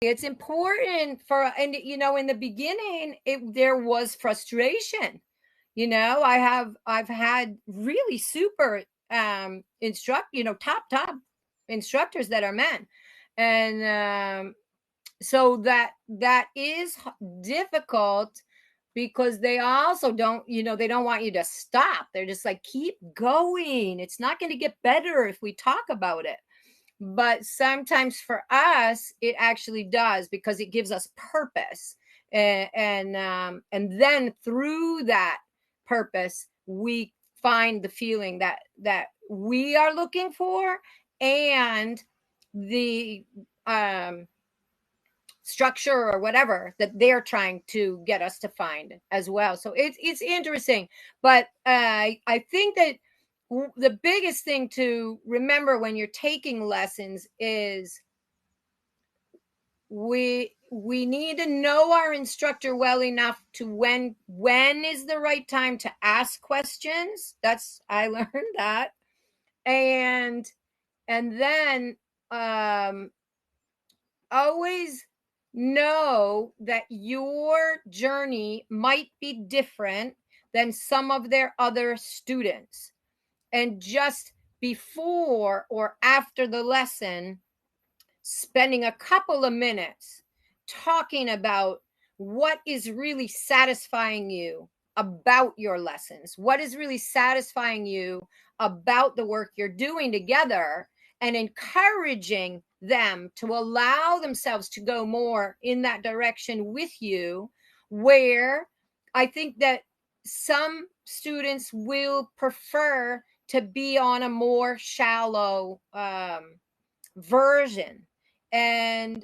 It's important for, and in the beginning, there was frustration. I've had really super top instructors that are men. And so that is difficult, because they also don't want you to stop. They're just like, keep going. It's not going to get better if we talk about it. But sometimes for us, it actually does, because it gives us purpose. And then through that purpose, we find the feeling that we are looking for, and the structure or whatever that they're trying to get us to find as well. So it's interesting. But I think that the biggest thing to remember when you're taking lessons is we need to know our instructor well enough to when is the right time to ask questions. I learned that. And then always know that your journey might be different than some of their other students. And just before or after the lesson, spending a couple of minutes talking about what is really satisfying you about your lessons, what is really satisfying you about the work you're doing together, and encouraging them to allow themselves to go more in that direction with you, where I think that some students will prefer to be on a more shallow version. And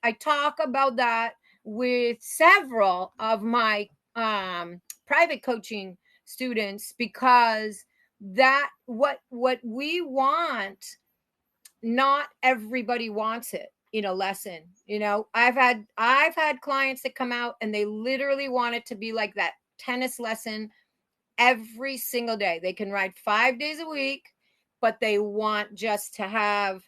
I talk about that with several of my private coaching students, because that what we want, not everybody wants it in a lesson. I've had clients that come out and they literally want it to be like that tennis lesson every single day. They can ride 5 days a week, but they want just to have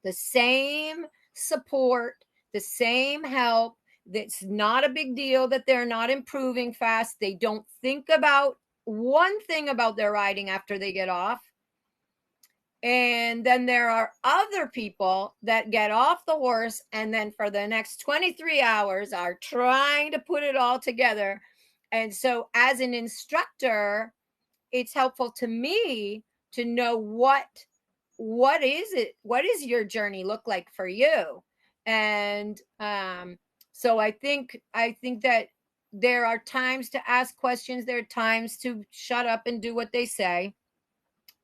the same support, the same help. That's not a big deal that they're not improving fast. They don't think about one thing about their riding after they get off. And then there are other people that get off the horse and then for the next 23 hours are trying to put it all together. And so as an instructor, it's helpful to me to know what is your journey look like for you. And so I think that there are times to ask questions, there are times to shut up and do what they say,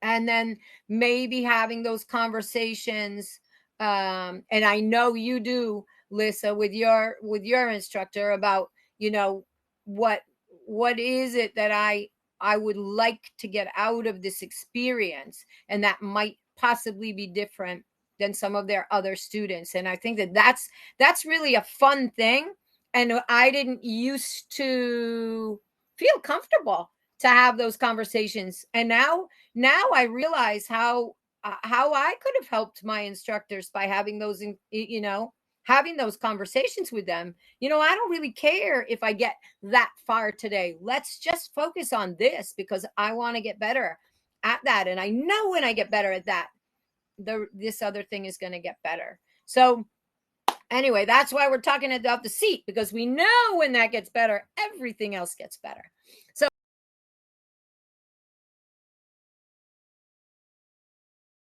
and then maybe having those conversations. And I know you do, Lissa, with your instructor, about what is it that I would like to get out of this experience, and that might possibly be different than some of their other students. And I think that that's really a fun thing. And I didn't used to feel comfortable to have those conversations. And now I realize how I could have helped my instructors by having those, having those conversations with them. I don't really care if I get that far today. Let's just focus on this, because I want to get better at that. And I know when I get better at that, this other thing is going to get better. So anyway, that's why we're talking about the seat, because we know when that gets better, everything else gets better. So